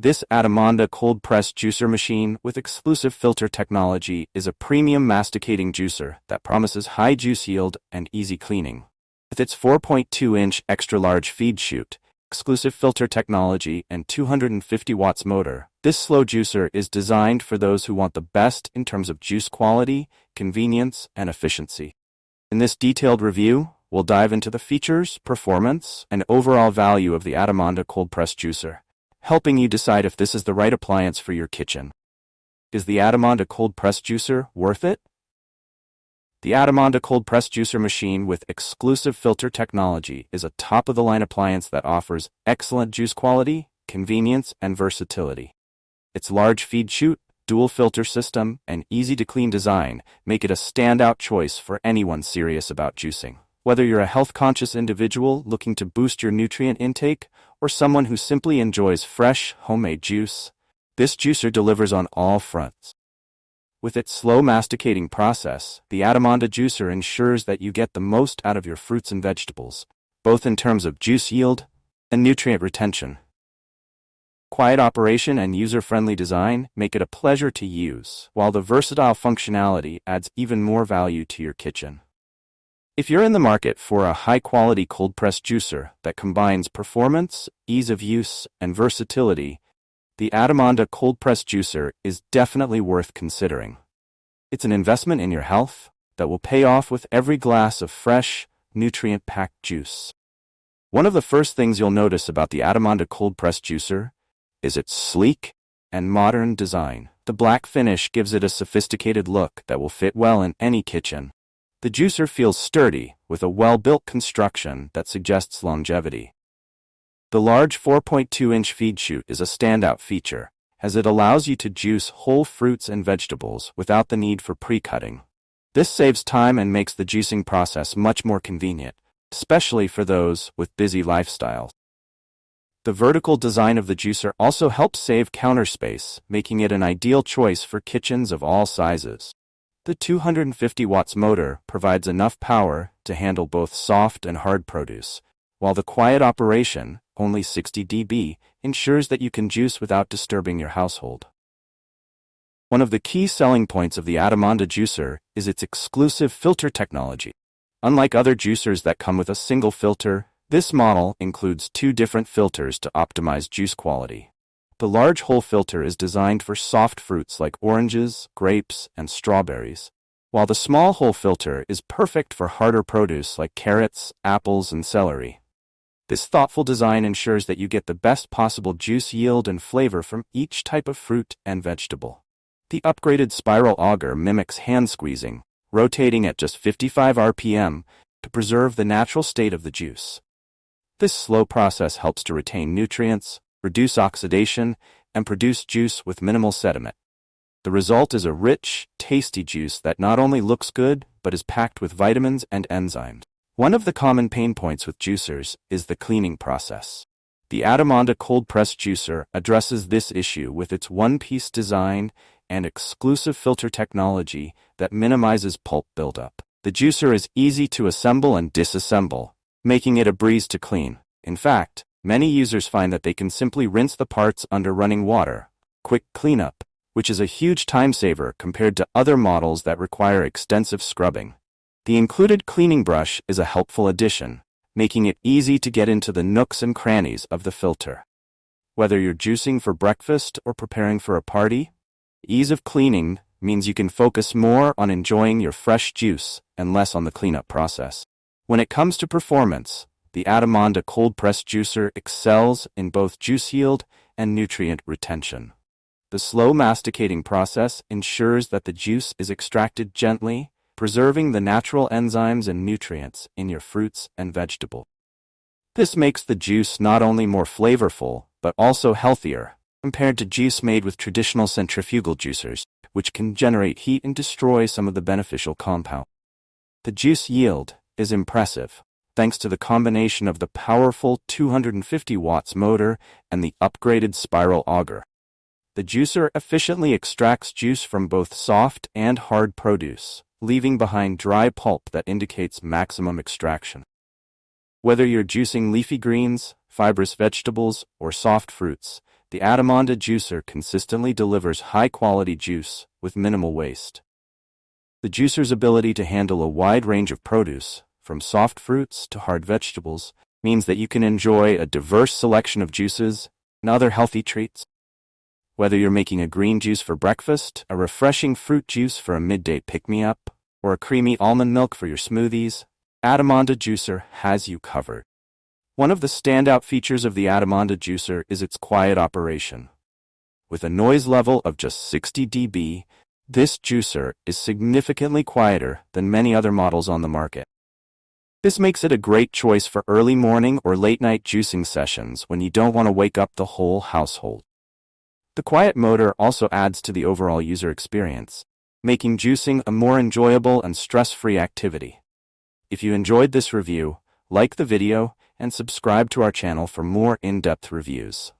This Adamonda Cold Press Juicer machine with exclusive filter technology is a premium masticating juicer that promises high juice yield and easy cleaning. With its 4.2-inch extra-large feed chute, exclusive filter technology, and 250 watts motor, this slow juicer is designed for those who want the best in terms of juice quality, convenience, and efficiency. In this detailed review, we'll dive into the features, performance, and overall value of the Adamonda Cold Press Juicer, helping you decide if this is the right appliance for your kitchen. Is the Adamonda Cold Press Juicer worth it? The Adamonda Cold Press Juicer machine with exclusive filter technology is a top-of-the-line appliance that offers excellent juice quality, convenience, and versatility. Its large feed chute, dual filter system, and easy-to-clean design make it a standout choice for anyone serious about juicing. Whether you're a health-conscious individual looking to boost your nutrient intake or someone who simply enjoys fresh, homemade juice, this juicer delivers on all fronts. With its slow masticating process, the Adamonda juicer ensures that you get the most out of your fruits and vegetables, both in terms of juice yield and nutrient retention. Quiet operation and user-friendly design make it a pleasure to use, while the versatile functionality adds even more value to your kitchen. If you're in the market for a high-quality cold-press juicer that combines performance, ease of use, and versatility, the Adamonda Cold Press Juicer is definitely worth considering. It's an investment in your health that will pay off with every glass of fresh, nutrient-packed juice. One of the first things you'll notice about the Adamonda Cold Press Juicer is its sleek and modern design. The black finish gives it a sophisticated look that will fit well in any kitchen. The juicer feels sturdy, with a well-built construction that suggests longevity. The large 4.2-inch feed chute is a standout feature, as it allows you to juice whole fruits and vegetables without the need for pre-cutting. This saves time and makes the juicing process much more convenient, especially for those with busy lifestyles. The vertical design of the juicer also helps save counter space, making it an ideal choice for kitchens of all sizes. The 250 watts motor provides enough power to handle both soft and hard produce, while the quiet operation, only 60 dB, ensures that you can juice without disturbing your household. One of the key selling points of the Adamonda juicer is its exclusive filter technology. Unlike other juicers that come with a single filter, this model includes two different filters to optimize juice quality. The large hole filter is designed for soft fruits like oranges, grapes, and strawberries, while the small hole filter is perfect for harder produce like carrots, apples, and celery. This thoughtful design ensures that you get the best possible juice yield and flavor from each type of fruit and vegetable. The upgraded spiral auger mimics hand squeezing, rotating at just 55 RPM to preserve the natural state of the juice. This slow process helps to retain nutrients, reduce oxidation, and produce juice with minimal sediment. The result is a rich, tasty juice that not only looks good, but is packed with vitamins and enzymes. One of the common pain points with juicers is the cleaning process. The Adamonda Cold Press Juicer addresses this issue with its one-piece design and exclusive filter technology that minimizes pulp buildup. The juicer is easy to assemble and disassemble, making it a breeze to clean. In fact, many users find that they can simply rinse the parts under running water, quick cleanup, which is a huge time saver compared to other models that require extensive scrubbing. The included cleaning brush is a helpful addition, making it easy to get into the nooks and crannies of the filter. Whether you're juicing for breakfast or preparing for a party, ease of cleaning means you can focus more on enjoying your fresh juice and less on the cleanup process. When it comes to performance, the Adamonda Cold Press Juicer excels in both juice yield and nutrient retention. The slow masticating process ensures that the juice is extracted gently, preserving the natural enzymes and nutrients in your fruits and vegetables. This makes the juice not only more flavorful, but also healthier, compared to juice made with traditional centrifugal juicers, which can generate heat and destroy some of the beneficial compounds. The juice yield is impressive, thanks to the combination of the powerful 250 watts motor and the upgraded spiral auger. The juicer efficiently extracts juice from both soft and hard produce, leaving behind dry pulp that indicates maximum extraction. Whether you're juicing leafy greens, fibrous vegetables, or soft fruits, the Adamonda Juicer consistently delivers high-quality juice with minimal waste. The juicer's ability to handle a wide range of produce, from soft fruits to hard vegetables, means that you can enjoy a diverse selection of juices and other healthy treats. Whether you're making a green juice for breakfast, a refreshing fruit juice for a midday pick-me-up, or a creamy almond milk for your smoothies, Adamonda Juicer has you covered. One of the standout features of the Adamonda Juicer is its quiet operation. With a noise level of just 60 dB, this juicer is significantly quieter than many other models on the market. This makes it a great choice for early morning or late-night juicing sessions when you don't want to wake up the whole household. The quiet motor also adds to the overall user experience, making juicing a more enjoyable and stress-free activity. If you enjoyed this review, like the video and subscribe to our channel for more in-depth reviews.